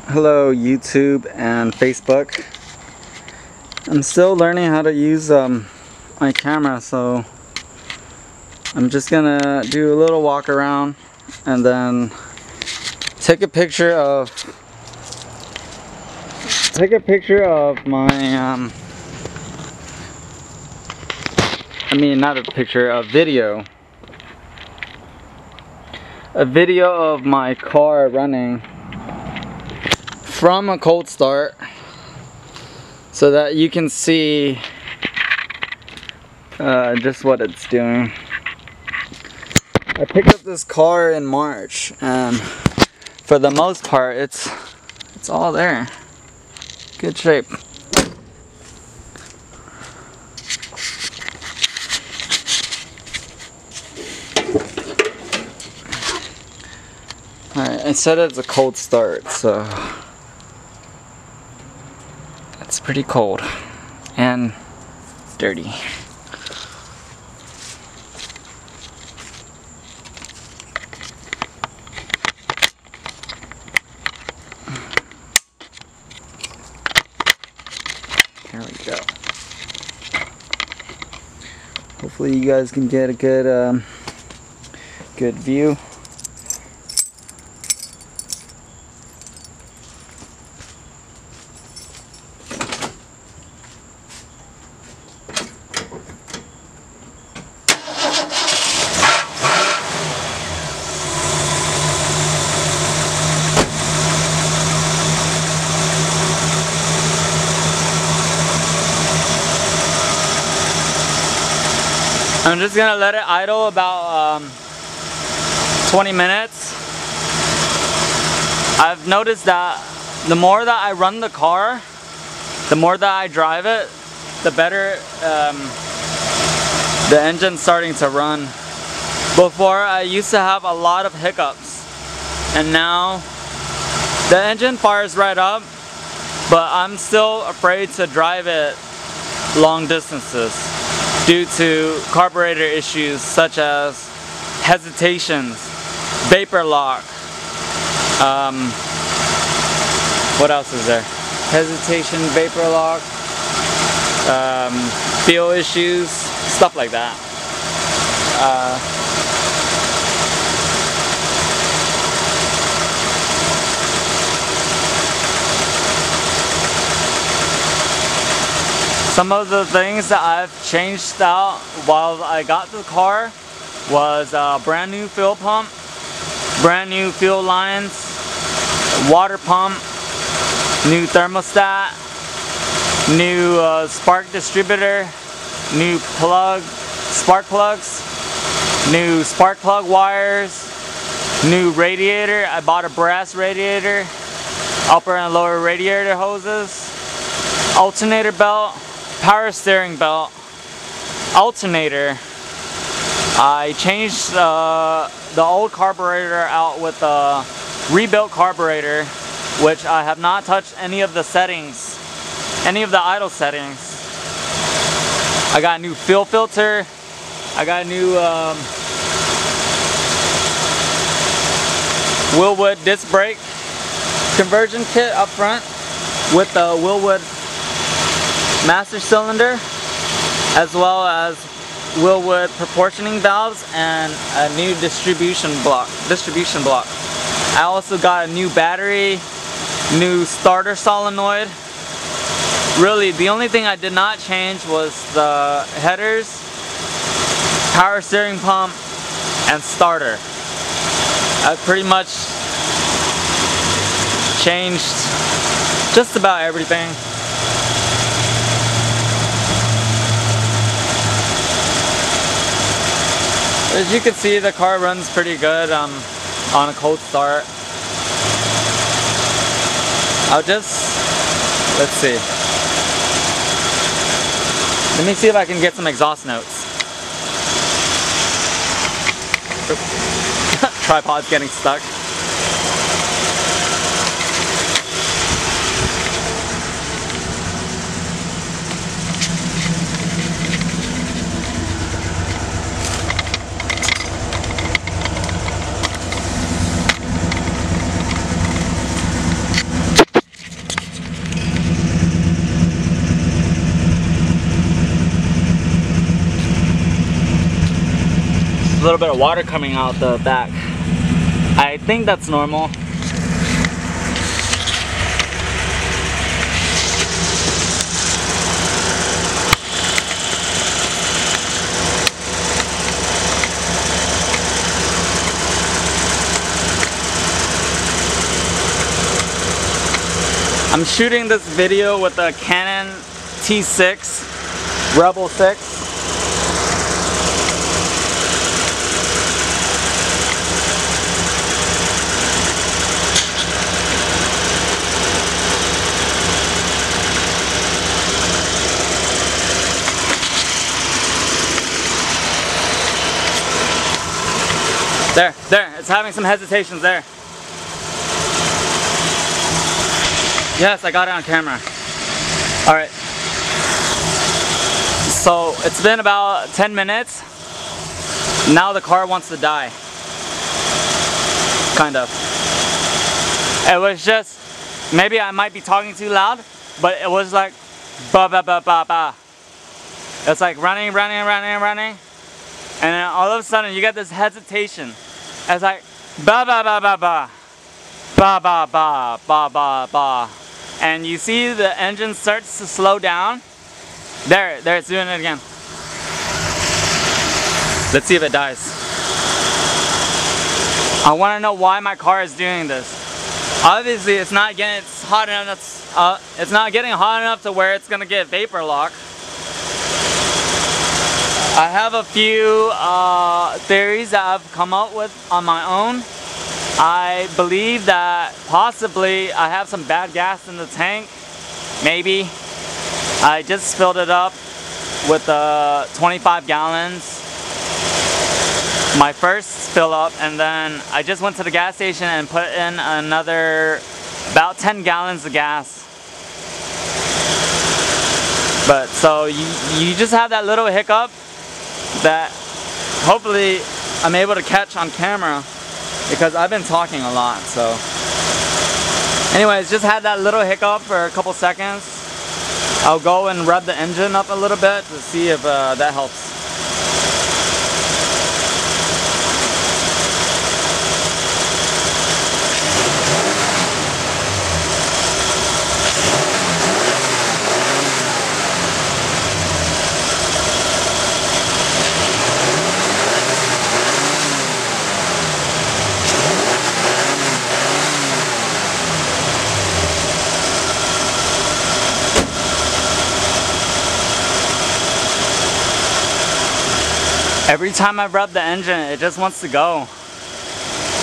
Hello YouTube and Facebook. I'm still learning how to use my camera, so I'm just gonna do a little walk around and then take a picture of my not a picture, a video of my car running from a cold start, so that you can see just what it's doing. I picked up this car in March, and for the most part it's all there. Good shape. Alright, I said it's a cold start, so it's pretty cold and dirty. There we go. Hopefully you guys can get a good good view. I'm just gonna let it idle about 20 minutes. I've noticed that the more that I run the car, the more that I drive it, the better the engine's starting to run. Before, I used to have a lot of hiccups, and now the engine fires right up, but I'm still afraid to drive it long distances due to carburetor issues such as hesitations, vapor lock, what else is there? Hesitation, vapor lock, fuel issues, stuff like that. Some of the things that I've changed out while I got the car was a brand new fuel pump, brand new fuel lines, water pump, new thermostat, new spark distributor, new spark plugs, new spark plug wires, new radiator. I bought a brass radiator, upper and lower radiator hoses, alternator belt, power steering belt, alternator. I changed the old carburetor out with a rebuilt carburetor, which I have not touched any of the settings, any of the idle settings. I got a new fuel filter. I got a new Willwood disc brake conversion kit up front with the Willwood master cylinder, as well as Willwood proportioning valves and a new distribution block. I also got a new battery, new starter solenoid. Really, the only thing I did not change was the headers, power steering pump, and starter. I pretty much changed just about everything. As you can see, the car runs pretty good on a cold start. Let's see. Let me see if I can get some exhaust notes. Tripod's getting stuck. a little bit of water coming out the back. I think that's normal. I'm shooting this video with a Canon T6 Rebel 6. There, it's having some hesitations there. Yes, I got it on camera. Alright. So, it's been about 10 minutes. Now the car wants to die. Kind of. It was just, maybe I might be talking too loud, but it was like, ba ba ba ba ba. It's like running. And then all of a sudden you get this hesitation. It's like ba ba ba ba ba, ba ba ba ba ba ba, and you see the engine starts to slow down. There, it's doing it again. Let's see if it dies. I want to know why my car is doing this. Obviously, it's not getting hot enough. It's not getting hot enough to where it's gonna get vapor lock. I have a few theories that I've come up with on my own. I believe that possibly I have some bad gas in the tank. Maybe. I just filled it up with 25 gallons. My first fill up, and then I just went to the gas station and put in another about 10 gallons of gas. But so you just have that little hiccup that hopefully I'm able to catch on camera because I've been talking a lot. So anyways, just had that little hiccup for a couple seconds. I'll go and rev the engine up a little bit to see if that helps. Every time I rev the engine, it just wants to go.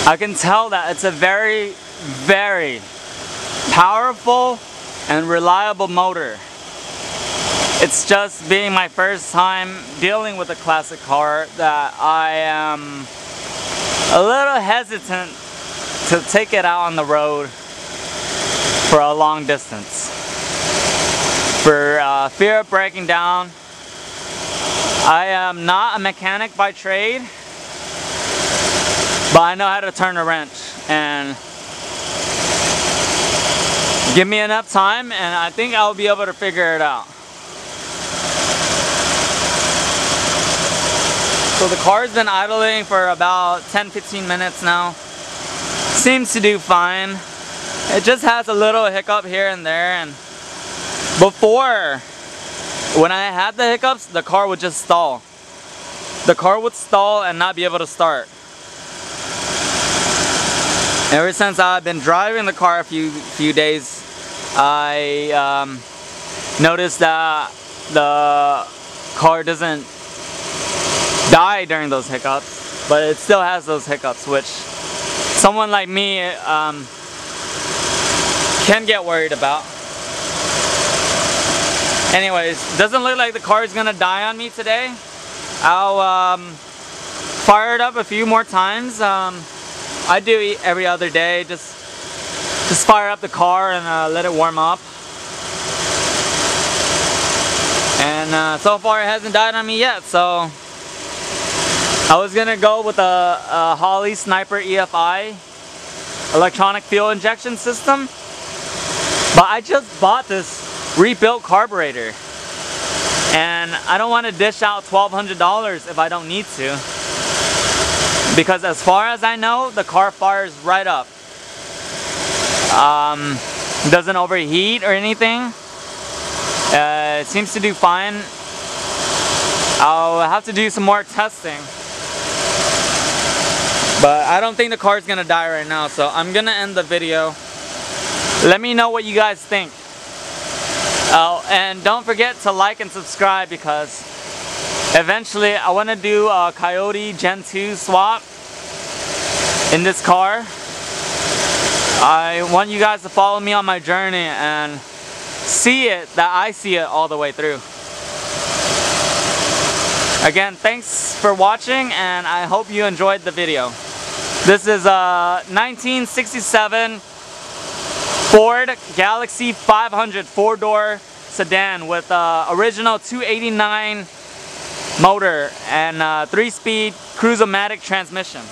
I can tell that it's a very, very powerful and reliable motor. It's just being my first time dealing with a classic car that I am a little hesitant to take it out on the road for a long distance. For fear of breaking down. I am not a mechanic by trade, but I know how to turn a wrench, and give me enough time and I think I'll be able to figure it out. So the car's been idling for about 10-15 minutes now. Seems to do fine. It just has a little hiccup here and there, and before, when I had the hiccups, the car would just stall. The car would stall and not be able to start. Ever since I've been driving the car a few days, I noticed that the car doesn't die during those hiccups, but it still has those hiccups, which someone like me can get worried about. Anyways, doesn't look like the car is gonna die on me today. I'll fire it up a few more times. I do every other day. Just fire up the car and let it warm up. And so far it hasn't died on me yet. So I was gonna go with a Holley Sniper EFI electronic fuel injection system, but I just bought this rebuilt carburetor, and I don't want to dish out $1,200 if I don't need to. because as far as I know, the car fires right up. Doesn't overheat or anything. It seems to do fine. I'll have to do some more testing. But I don't think the car is gonna die right now, so I'm gonna end the video. Let me know what you guys think. Oh, and don't forget to like and subscribe, because eventually I want to do a Coyote Gen 2 swap in this car. I want you guys to follow me on my journey and see it, that I see it all the way through. Again, thanks for watching, and I hope you enjoyed the video. This is a 1967 Ford Galaxie 500 4-door sedan with original 289 motor and 3-speed cruise-o-matic transmission.